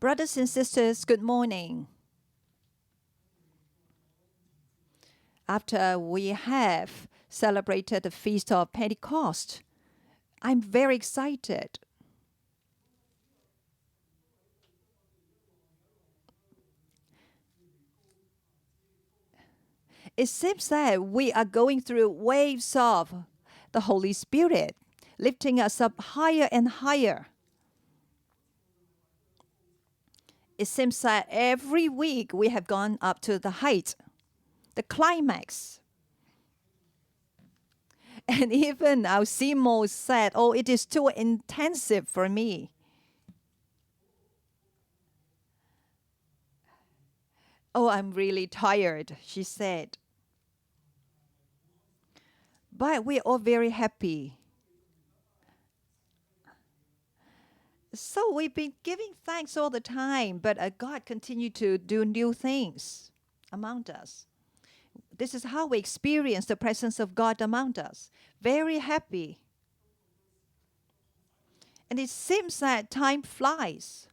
Brothers and sisters, good morning. After we have celebrated the Feast of Pentecost, I'm very excited. It seems that we are going through waves of the Holy Spirit, lifting us up higher and higher. It seems that every week we have gone up to the height, the climax. And even our Simo said, "Oh, it is too intensive for me." "Oh, I'm really tired," she said. But we're all very happy. So we've been giving thanks all the time, but God continued to do new things among us. This is how we experience the presence of God among us. Very happy. And it seems that time flies.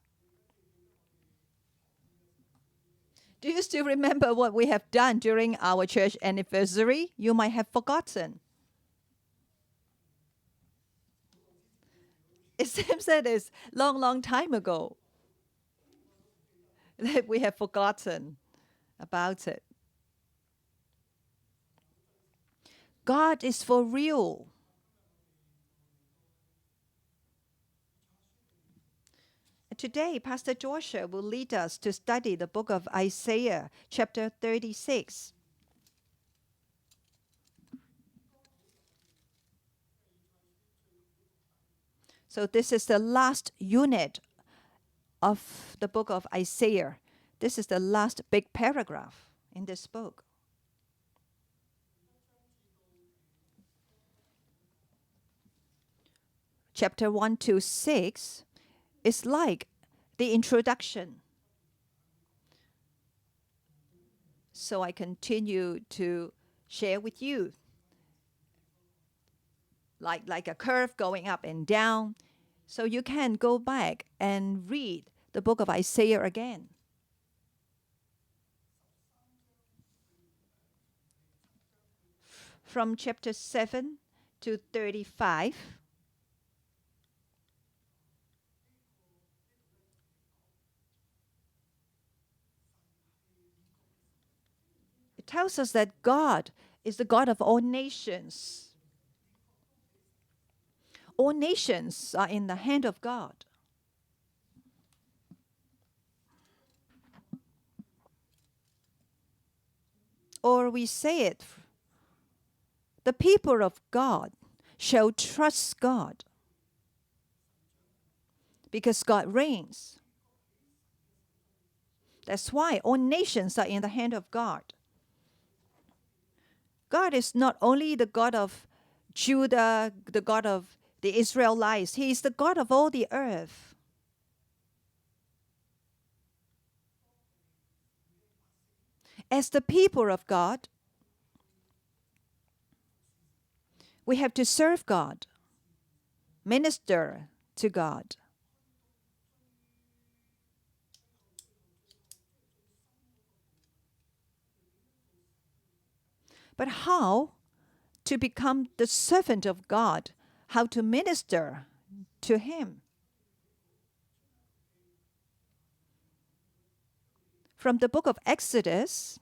Do you still remember what we have done during our church anniversary? You might have forgotten. It seems that it's long, long time ago that we have forgotten about it. God is for real. Today, Pastor Joshua will lead us to study the book of Isaiah, chapter 36. So this is the last unit of the book of Isaiah. This is the last big paragraph in this book. Chapter 1 to 6 is like the introduction. So I continue to share with you like a curve going up and down. So you can go back and read the book of Isaiah again. From chapter 7 to 35. It tells us that God is the God of all nations. All nations are in the hand of God. Or we say it, the people of God shall trust God because God reigns. That's why all nations are in the hand of God. God is not only the God of Judah, the God of the Israelites. He is the God of all the earth. As the people of God, we have to serve God, minister to God. But how to become the servant of God? How to minister to Him? From the book of Exodus,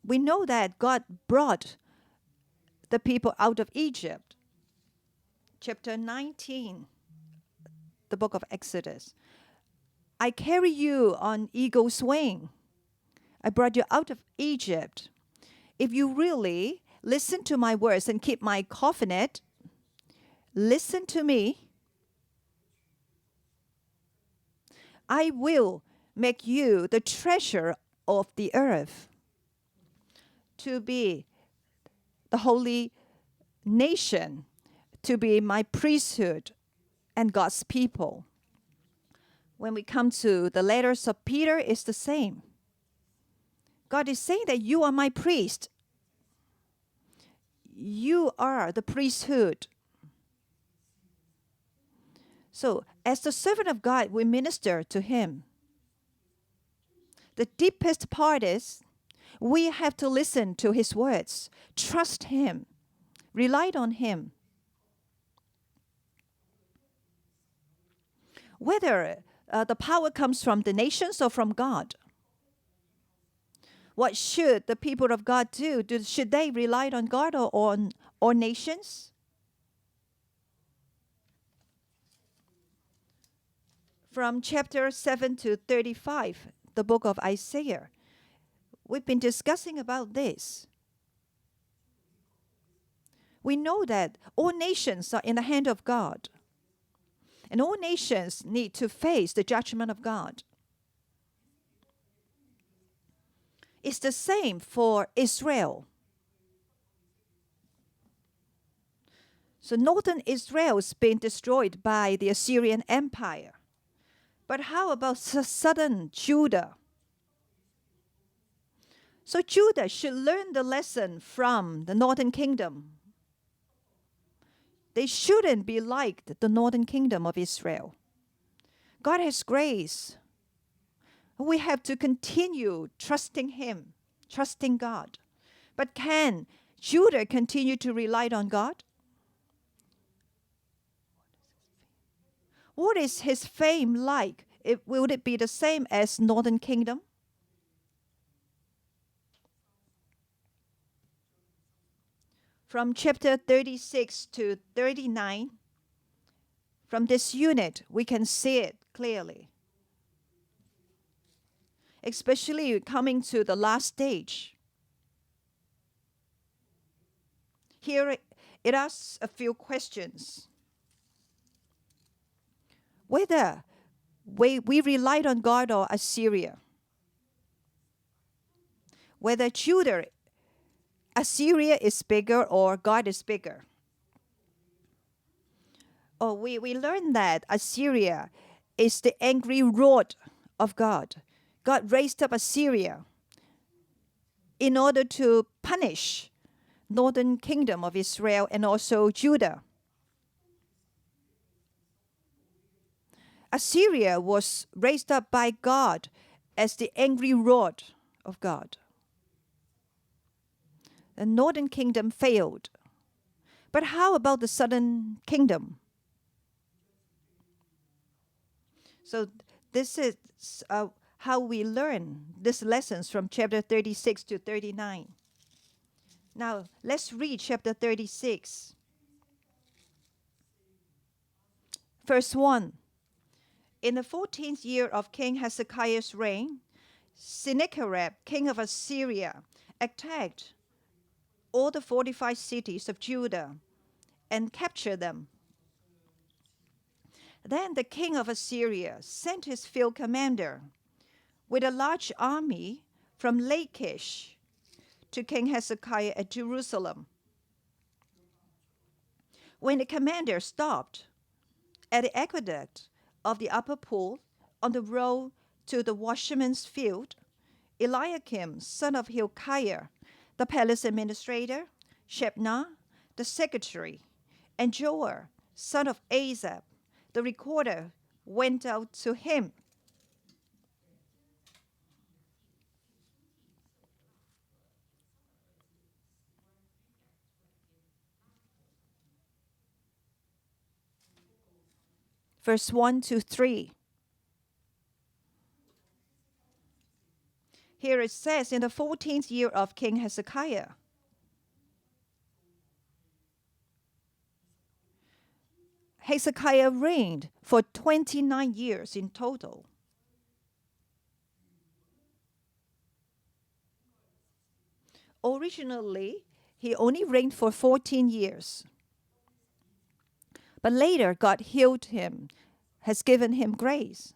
we know that God brought the people out of Egypt. Chapter 19, the book of Exodus. I carry you on eagle's wing. I brought you out of Egypt. If you really listen to my words and keep my covenant, listen to me, I will make you the treasure of the earth, to be the holy nation, to be my priesthood and God's people. When we come to the letters of Peter, it's the same. God is saying that you are my priest. You are the priesthood. So As the servant of God, we minister to him. The deepest part is we have to listen to his words, trust him, rely on him. Whether the power comes from the nations or from God. What should the people of God do? Should they rely on God or nations? From chapter 7 to 35, the book of Isaiah, we've been discussing about this. We know that all nations are in the hand of God. And all nations need to face the judgment of God. It's the same for Israel. So northern Israel is being destroyed by the Assyrian Empire. But how about southern Judah? So Judah should learn the lesson from the northern kingdom. They shouldn't be like the northern kingdom of Israel. God has grace. We have to continue trusting him, trusting God. But can Judah continue to rely on God? What is his fame like? Will it be the same as northern kingdom? From chapter 36 to 39, from this unit, we can see it clearly. Especially coming to the last stage. Here it asks a few questions. Whether we relied on God or Assyria. Whether Assyria is bigger or God is bigger. Oh, we learned that Assyria is the angry rod of God. God raised up Assyria in order to punish northern kingdom of Israel and also Judah. Assyria was raised up by God as the angry rod of God. The northern kingdom failed. But how about the southern kingdom? So this is how we learn these lessons from chapter 36 to 39. Now, let's read chapter 36. Verse 1. In the 14th year of King Hezekiah's reign, Sennacherib, king of Assyria, attacked all the fortified cities of Judah and captured them. Then the king of Assyria sent his field commander with a large army from Lachish to King Hezekiah at Jerusalem. When the commander stopped at the aqueduct of the upper pool on the road to the washerman's field, Eliakim, son of Hilkiah, the palace administrator, Shebna, the secretary, and Joah, son of Asaph, the recorder, went out to him. Verse 1 to 3. Here it says, in the 14th year of King Hezekiah, Hezekiah reigned for 29 years in total. Originally, he only reigned for 14 years. But later, God healed him, has given him grace.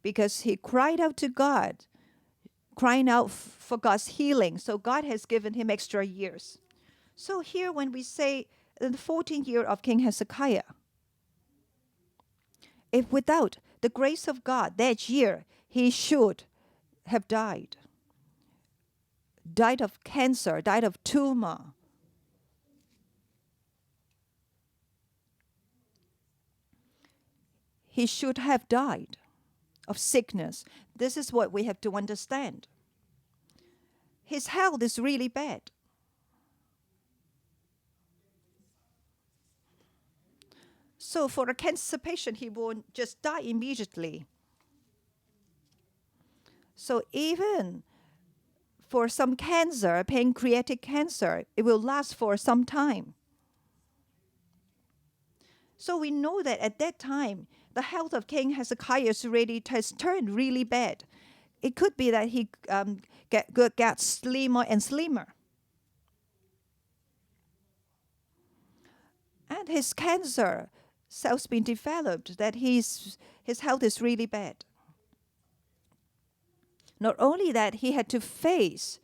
Because he cried out to God, crying out for God's healing. So God has given him extra years. So here when we say in the 14th year of King Hezekiah, if without the grace of God that year, he should have died. Died of cancer, died of tumor. he should have died of sickness. This is what we have to understand. His health is really bad. So for a cancer patient, he won't just die immediately. So even for some cancer, pancreatic cancer, it will last for some time. So we know that at that time, the health of King Hezekiah has turned really bad. It could be that he got slimmer and slimmer. And his cancer cells been developed, that his health is really bad. Not only that, he had to face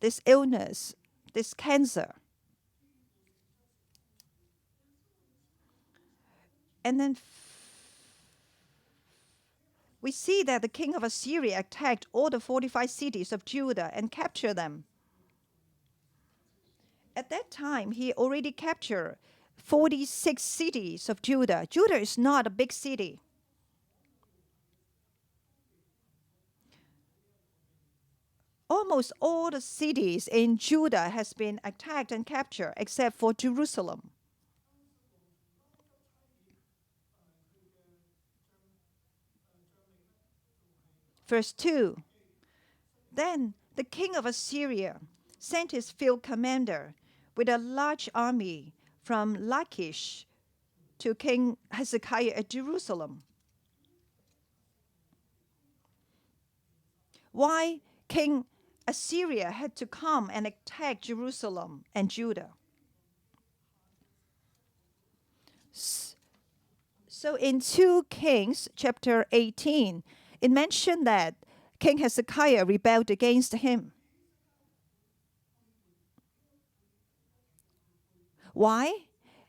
this illness, this cancer. And then we see that the king of Assyria attacked all the 45 cities of Judah and captured them. At that time, he already captured 46 cities of Judah. Judah is not a big city. Almost all the cities in Judah has been attacked and captured except for Jerusalem. Verse 2. Then the king of Assyria sent his field commander with a large army from Lachish to King Hezekiah at Jerusalem. Why King Assyria had to come and attack Jerusalem and Judah? So in 2 Kings chapter 18, it mentioned that King Hezekiah rebelled against him. Why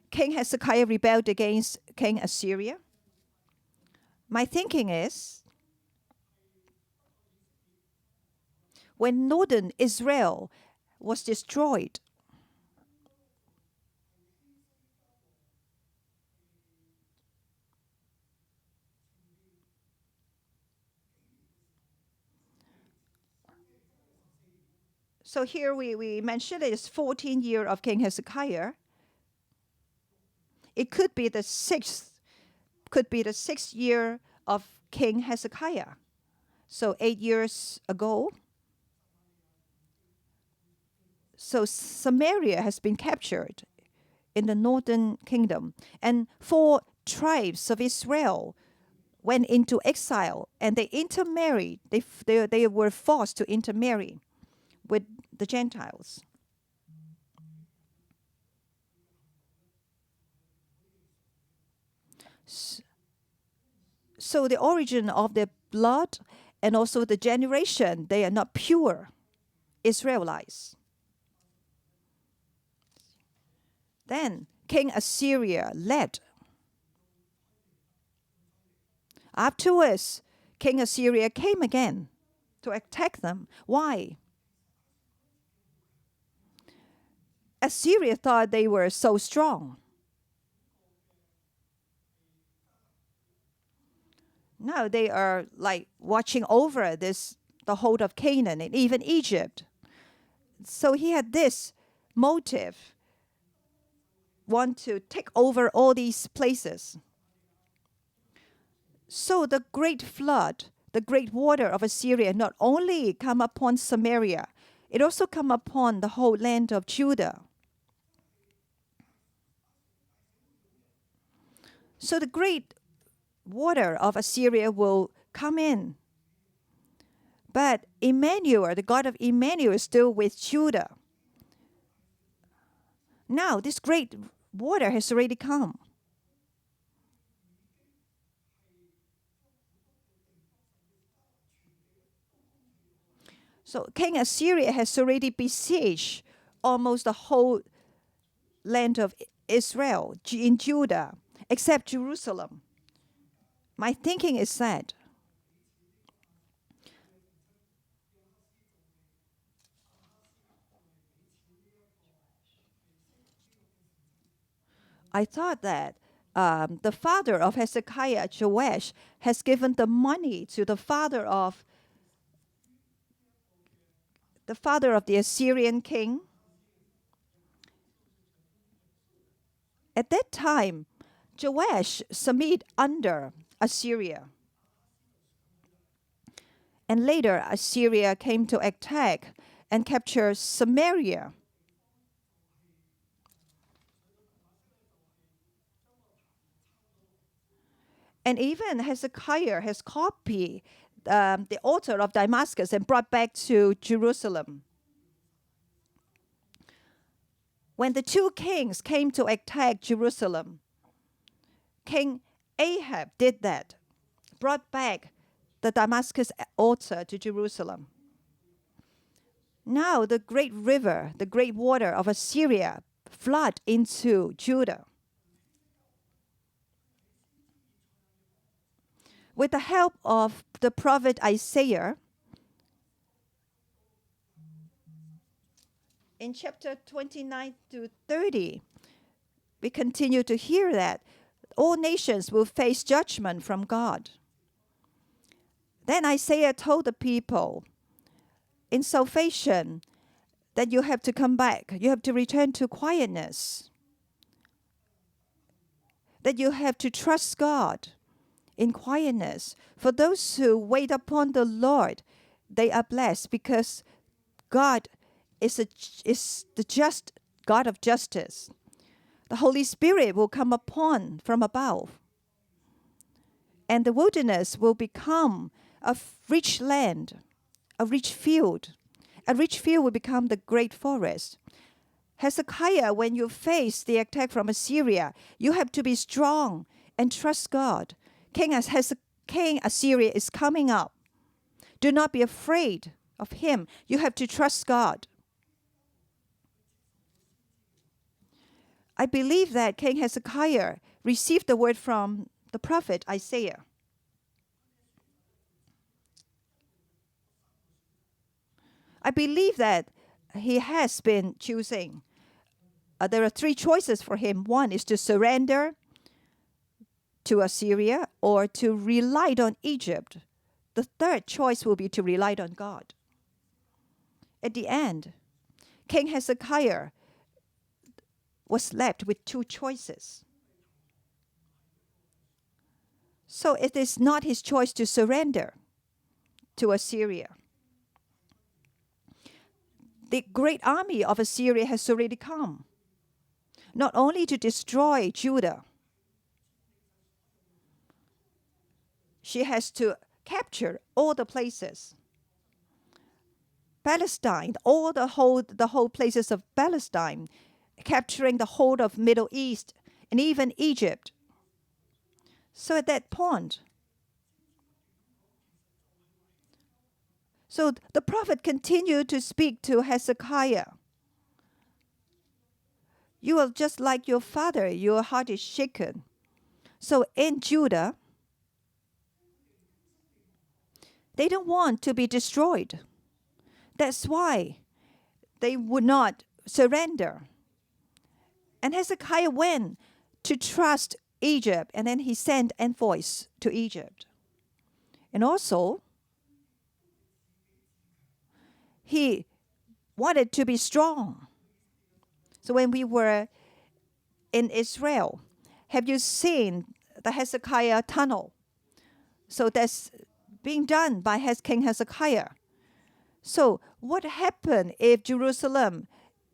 King Hezekiah rebelled against King Assyria? My thinking is, when northern Israel was destroyed, so here we mentioned it is 14 year of King Hezekiah. It could be the sixth year of King Hezekiah. So 8 years ago. So Samaria has been captured in the northern kingdom. And 4 tribes of Israel went into exile and they intermarried. They were forced to intermarry with the Gentiles. So the origin of the blood and also the generation, they are not pure Israelites. Then King Assyria led. Afterwards, King Assyria came again to attack them. Why? Assyria thought they were so strong. Now they are like watching over the whole of Canaan and even Egypt. So he had this motive, want to take over all these places. So the great flood, the great water of Assyria not only come upon Samaria, it also come upon the whole land of Judah. So the great water of Assyria will come in. But Emmanuel, the God of Emmanuel, is still with Judah. Now this great water has already come. So King Assyria has already besieged almost the whole land of Israel in Judah, except Jerusalem. My thinking is that I thought that the father of Hezekiah, Joash, has given the money to the father of the Assyrian king. At that time, Joash submitted under Assyria. And later, Assyria came to attack and capture Samaria. And even Hezekiah has copied the altar of Damascus and brought back to Jerusalem. When the two kings came to attack Jerusalem, King Ahab did that, brought back the Damascus altar to Jerusalem. Now the great river, the great water of Assyria, flood into Judah. With the help of the prophet Isaiah, in chapter 29 to 30, we continue to hear that all nations will face judgment from God. Then Isaiah told the people in salvation that you have to come back, you have to return to quietness, that you have to trust God in quietness. For those who wait upon the Lord, they are blessed because God is the just God of justice. The Holy Spirit will come upon from above. And the wilderness will become a rich land, a rich field. A rich field will become the great forest. Hezekiah, when you face the attack from Assyria, you have to be strong and trust God. King Assyria is coming up. Do not be afraid of him. You have to trust God. I believe that King Hezekiah received the word from the prophet Isaiah. I believe that he has been choosing. There are three choices for him. One is to surrender to Assyria or to rely on Egypt. The third choice will be to rely on God. At the end, King Hezekiah was left with two choices. So it is not his choice to surrender to Assyria. The great army of Assyria has already come, not only to destroy Judah, she has to capture all the places. Palestine, all the whole places of Palestine, capturing the whole of Middle East and even Egypt. So at that point, so the prophet continued to speak to Hezekiah. You are just like your father, your heart is shaken. So in Judah, they don't want to be destroyed. That's why they would not surrender. And Hezekiah went to trust Egypt, and then he sent envoys to Egypt. And also, he wanted to be strong. So when we were in Israel, have you seen the Hezekiah tunnel? So that's being done by King Hezekiah. So what happened if Jerusalem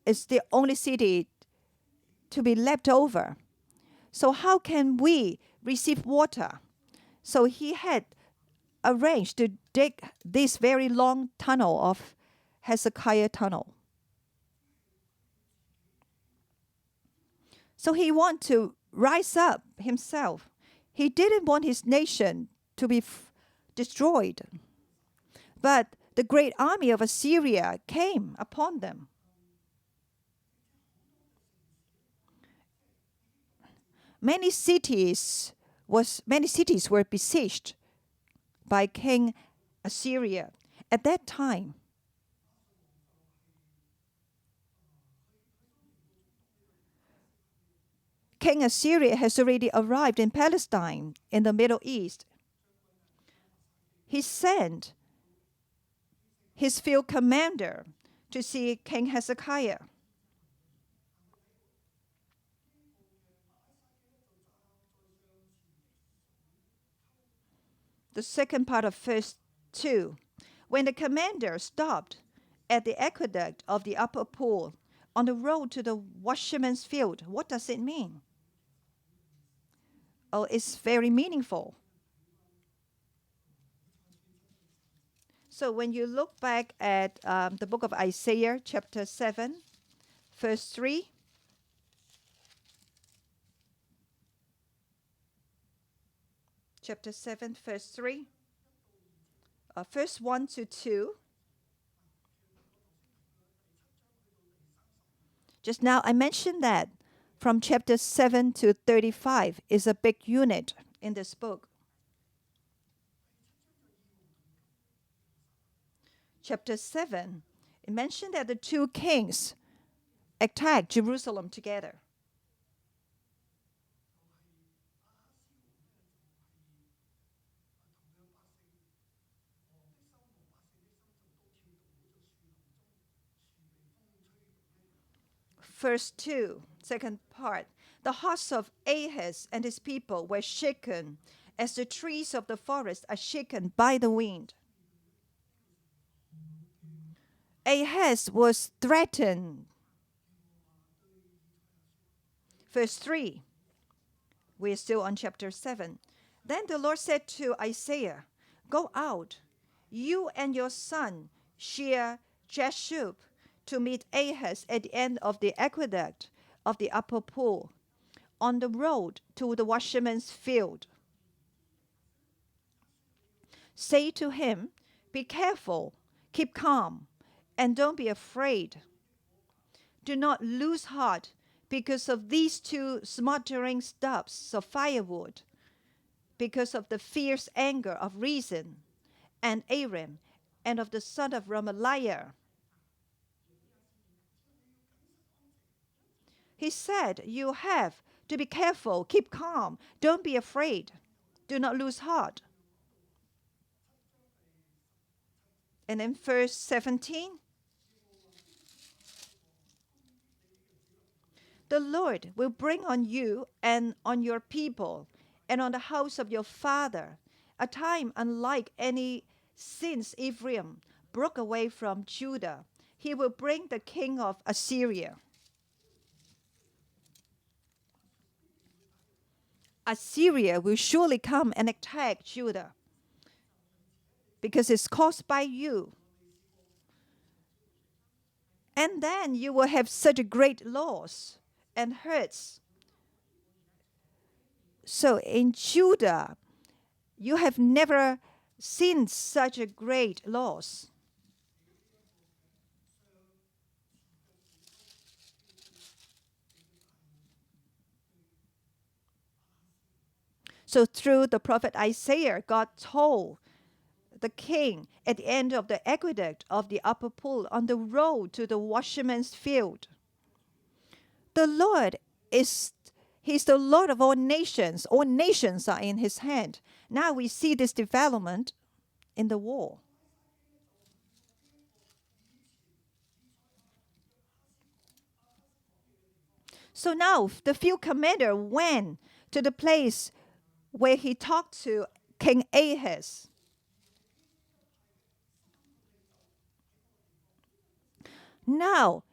is the only city to be left over? So how can we receive water? So he had arranged to dig this very long tunnel of Hezekiah tunnel. So he wanted to rise up himself. He didn't want his nation to be destroyed. But the great army of Assyria came upon them. Many cities were besieged by King Assyria at that time. King Assyria has already arrived in Palestine, in the Middle East. He sent his field commander to see King Hezekiah. The second part of verse 2. When the commander stopped at the aqueduct of the upper pool on the road to the washerman's field, what does it mean? Oh, it's very meaningful. So when you look back at the book of Isaiah, chapter 7, verse 3, chapter 7, verse 3, verse 1 to 2. Just now I mentioned that from chapter 7 to 35 is a big unit in this book. Chapter 7, it mentioned that the two kings attacked Jerusalem together. Verse 2, second part. The hearts of Ahaz and his people were shaken as the trees of the forest are shaken by the wind. Ahaz was threatened. Verse 3, we are still on chapter 7. Then the Lord said to Isaiah, "Go out, you and your son Shear-Jashub, to meet Ahaz at the end of the aqueduct of the upper pool, on the road to the washerman's field. Say to him, be careful, keep calm, and don't be afraid. Do not lose heart because of these two smoldering stubs of firewood, because of the fierce anger of Rezin and Aram, and of the son of Remaliah." He said, you have to be careful, keep calm, don't be afraid, do not lose heart. And then verse 17, the Lord will bring on you and on your people and on the house of your father a time unlike any since Ephraim broke away from Judah. He will bring the king of Assyria. Assyria will surely come and attack Judah because it's caused by you. And then you will have such a great loss and hurts. So in Judah, you have never seen such a great loss. So through the prophet Isaiah, God told the king at the end of the aqueduct of the upper pool on the road to the washerman's field, the Lord He's the Lord of all nations. All nations are in his hand. Now we see this development in the war. So now the field commander went to the place where he talked to King Ahaz. Now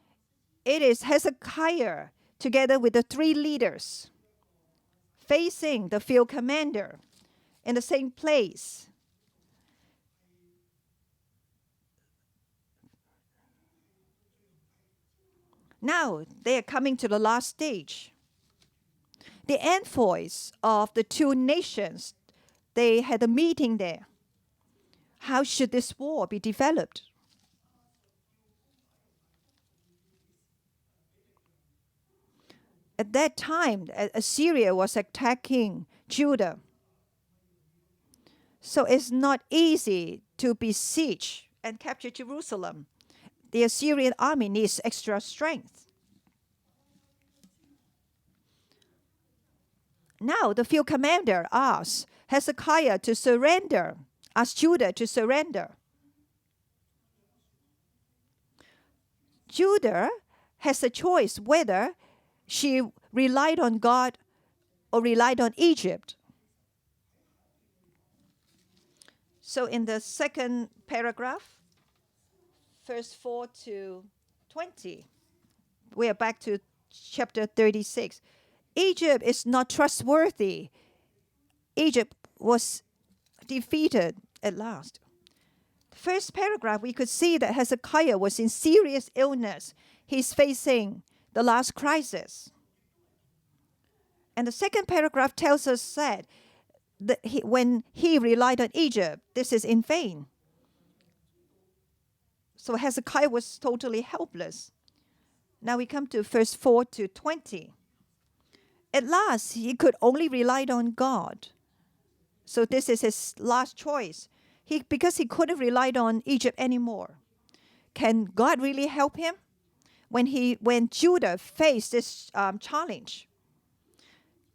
it is Hezekiah together with the three leaders facing the field commander in the same place. Now they are coming to the last stage. The envoys of the two nations, they had a meeting there. How should this war be developed? At that time, Assyria was attacking Judah. So it's not easy to besiege and capture Jerusalem. The Assyrian army needs extra strength. Now the field commander asks Hezekiah to surrender, asks Judah to surrender. Judah has a choice whether she relied on God or relied on Egypt. So in the second paragraph, verse 4 to 20, we are back to chapter 36. Egypt is not trustworthy. Egypt was defeated at last. The first paragraph, we could see that Hezekiah was in serious illness. He's facing the last crisis. And the second paragraph tells us that when he relied on Egypt, this is in vain. So Hezekiah was totally helpless. Now we come to verse 4 to 20. At last, he could only rely on God. So this is his last choice. Because he couldn't rely on Egypt anymore. Can God really help him? When Judah faced this challenge,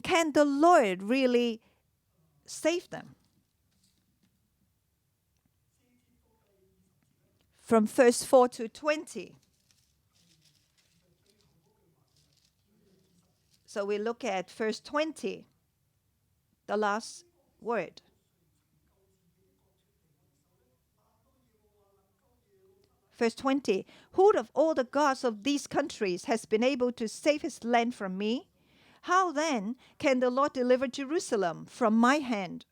can the Lord really save them? From verse 4 to 20. So we look at verse 20, the last word. Verse 20, who of all the gods of these countries has been able to save his land from me? How then can the Lord deliver Jerusalem from my hand?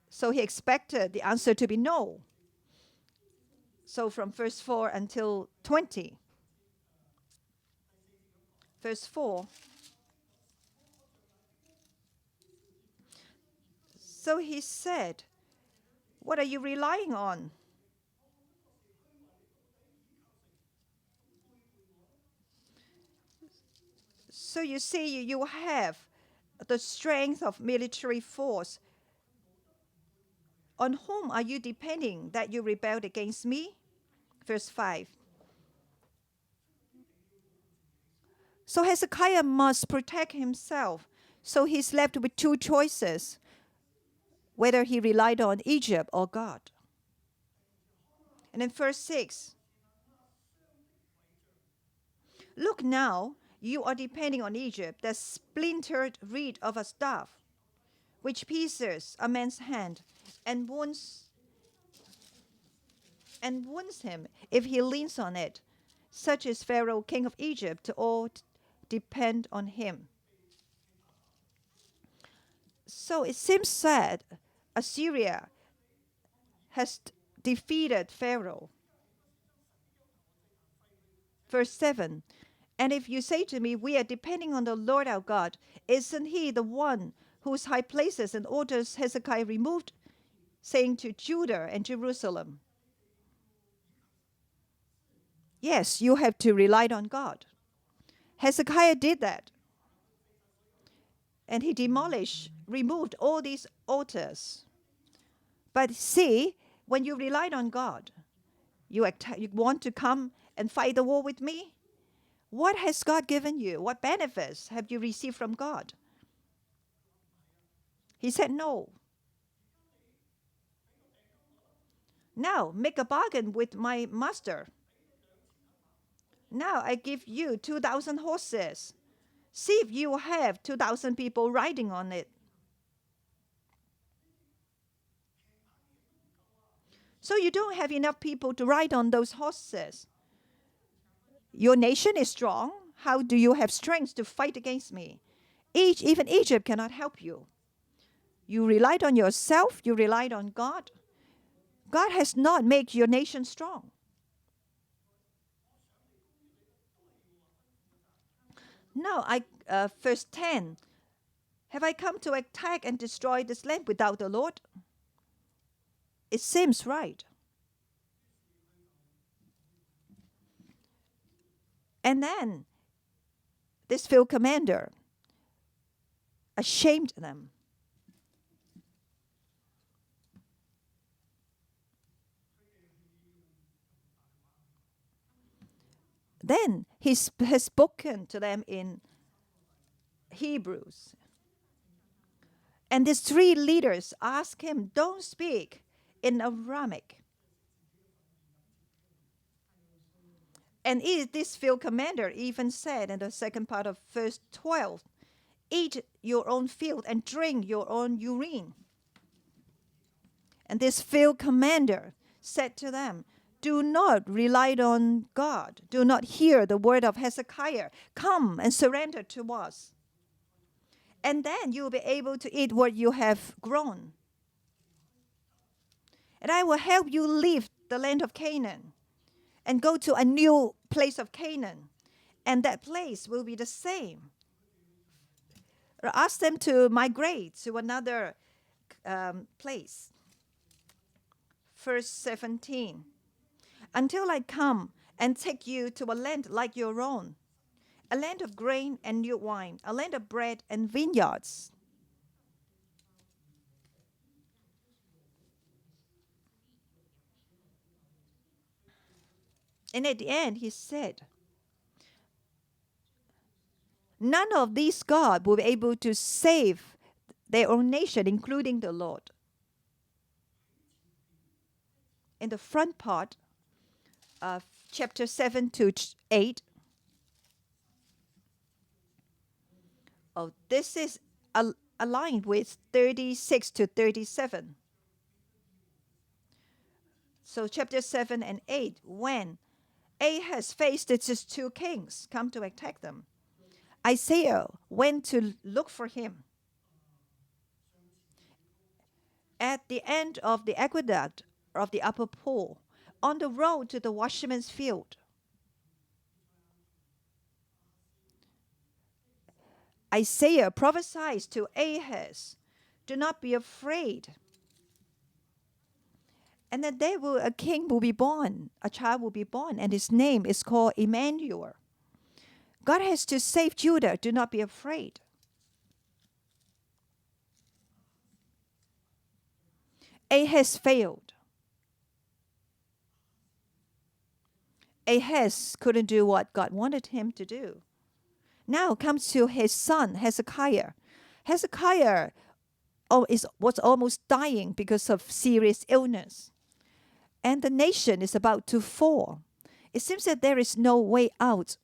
So he expected the answer to be no. So from verse 4 until 20. Verse 4. So he said, what are you relying on? So you see, you have the strength of military force. On whom are you depending that you rebelled against me? Verse 5. So Hezekiah must protect himself. So he's left with two choices, whether he relied on Egypt or God. And in verse 6, look now, you are depending on Egypt, the splintered reed of a staff, which pierces a man's hand and wounds him if he leans on it. Such is Pharaoh, king of Egypt, all depend on him. So it seems that Assyria has defeated Pharaoh. Verse 7, and if you say to me, we are depending on the Lord our God, isn't he the one whose high places and altars Hezekiah removed, saying to Judah and Jerusalem, yes, you have to rely on God. Hezekiah did that. And he removed all these altars. But see, when you relied on God, you want to come and fight the war with me? What has God given you? What benefits have you received from God? He said no. Now make a bargain with my master. Now I give you 2,000 horses. See if you have 2,000 people riding on it. So you don't have enough people to ride on those horses. Your nation is strong. How do you have strength to fight against me? Even Egypt cannot help you. You relied on yourself. You relied on God. God has not made your nation strong. Now, verse 10. Have I come to attack and destroy this land without the Lord? It seems right. And then this field commander ashamed them. Then has spoken to them in Hebrews. And these three leaders asked him, don't speak in Aramaic. And this field commander even said in the second part of verse 12, eat your own field and drink your own urine. And this field commander said to them, do not rely on God. Do not hear the word of Hezekiah. Come and surrender to us. And then you'll be able to eat what you have grown. And I will help you leave the land of Canaan and go to a new place of Canaan. And that place will be the same. Or ask them to migrate to another place. Verse 17. Until I come and take you to a land like your own, a land of grain and new wine, a land of bread and vineyards. And at the end, he said, none of these gods will be able to save their own nation, including the Lord. In the front part of chapter 7 to 8, this is aligned with 36 to 37. So chapter 7 and 8, when Ahaz faced his two kings come to attack them, Isaiah went to look for him. At the end of the aqueduct of the upper pool, on the road to the watchman's field, Isaiah prophesied to Ahaz, do not be afraid. And that a king will be born, a child will be born, and his name is called Emmanuel. God has to save Judah, do not be afraid. Ahaz failed. Ahaz couldn't do what God wanted him to do. Now comes to his son, Hezekiah. Hezekiah was almost dying because of serious illness. And the nation is about to fall. It seems that there is no way out.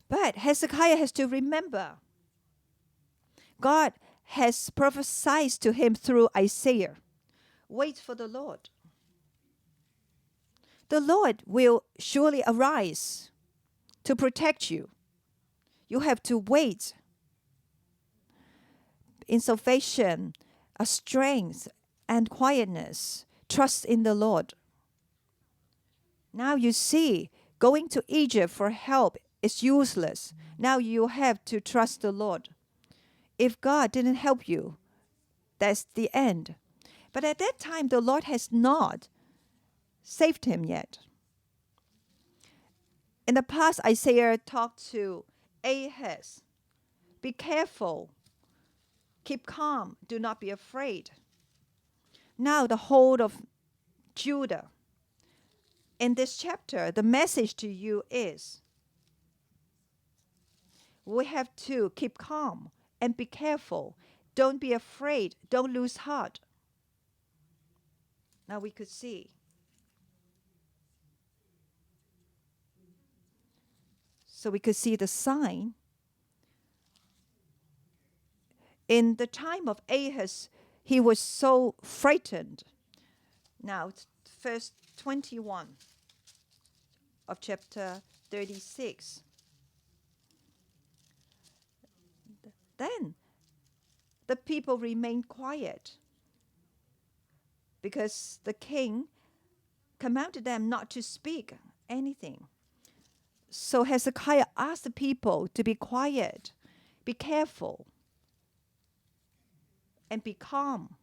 But Hezekiah has to remember, God has prophesied to him through Isaiah. Wait for the Lord. The Lord will surely arise to protect you. You have to wait. In salvation, a strength and quietness, trust in the Lord. Now you see, going to Egypt for help is useless. Now you have to trust the Lord. If God didn't help you, that's the end. But at that time, the Lord has not saved him yet. In the past, Isaiah talked to Ahaz, be careful, keep calm, do not be afraid. Now the whole of Judah. In this chapter, the message to you is, we have to keep calm and be careful. Don't be afraid. Don't lose heart. Now we could see. So we could see the sign. In the time of Ahaz, he was so frightened. Now, verse 21 of chapter 36. Then the people remained quiet because the king commanded them not to speak anything. So Hezekiah asked the people to be quiet, be careful, and be calm.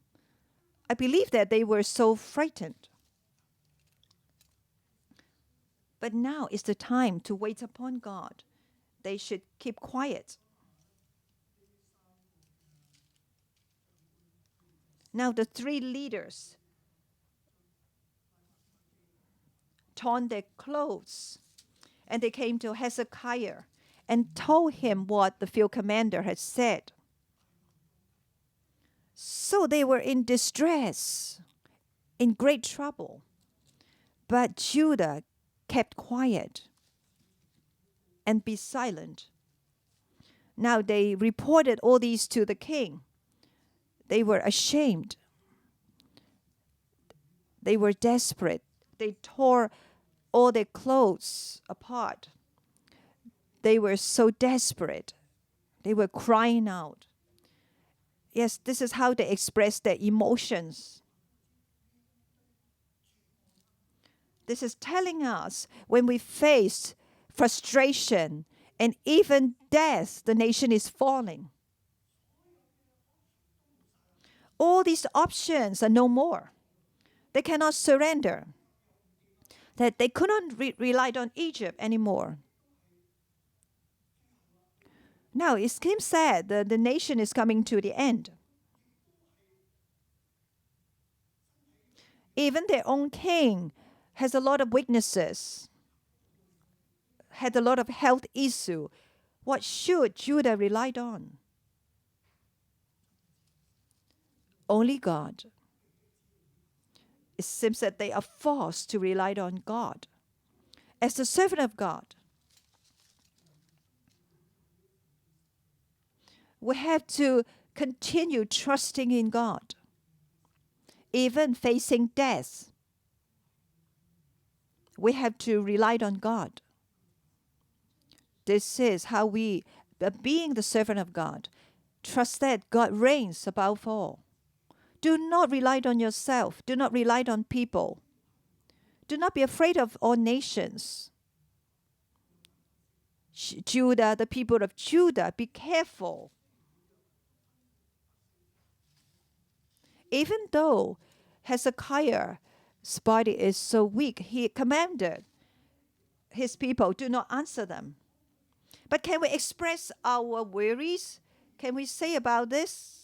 I believe that they were so frightened. But now is the time to wait upon God. They should keep quiet. Now the three leaders torn their clothes, and they came to Hezekiah and told him what the field commander had said. So they were in distress, in great trouble. But Judah kept quiet and be silent. Now they reported all these to the king. They were ashamed. They were desperate. They tore all their clothes apart. They were so desperate. They were crying out. Yes, this is how they express their emotions. This is telling us when we face frustration and even death, the nation is falling. All these options are no more. They cannot surrender. That they could not rely on Egypt anymore. Now it seems sad that the nation is coming to the end. Even their own king has a lot of weaknesses, had a lot of health issue. What should Judah rely on? Only God. It seems that they are forced to rely on God. As the servant of God, we have to continue trusting in God, even facing death. We have to rely on God. This is how we, being the servant of God, trust that God reigns above all. Do not rely on yourself. Do not rely on people. Do not be afraid of all nations. Judah, the people of Judah, be careful. Even though Hezekiah's body is so weak, he commanded his people, do not answer them. But can we express our worries? Can we say about this?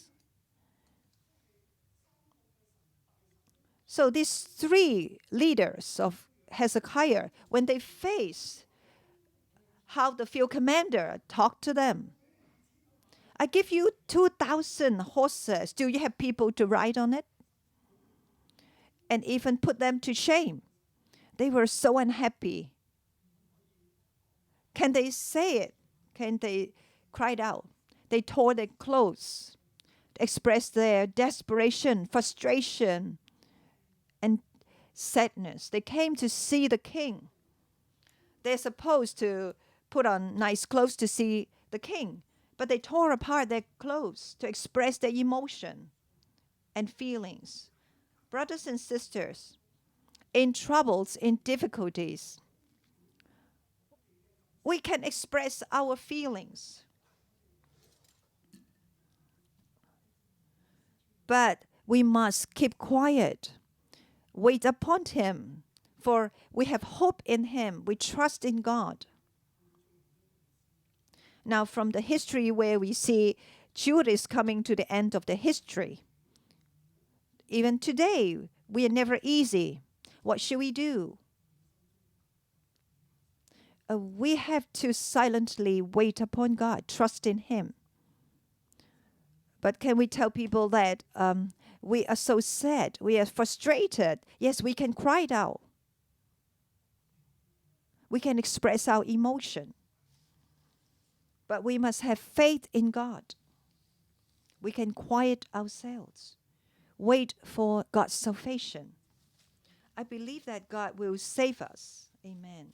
So these three leaders of Hezekiah, when they faced how the field commander talked to them, I give you 2,000 horses. Do you have people to ride on it? And even put them to shame. They were so unhappy. Can they say it? Can they cry out? They tore their clothes, expressed their desperation, frustration, and sadness. They came to see the king. They're supposed to put on nice clothes to see the king, but they tore apart their clothes to express their emotion and feelings. Brothers and sisters, in troubles, in difficulties, we can express our feelings. But we must keep quiet. Wait upon him, for we have hope in him. We trust in God. Now, from the history where we see Judah is coming to the end of the history, even today, we are never easy. What should we do? We have to silently wait upon God, trust in him. But can we tell people that we are so sad, we are frustrated? Yes, we can cry it out. We can express our emotion. But we must have faith in God. We can quiet ourselves. Wait for God's salvation. I believe that God will save us. Amen.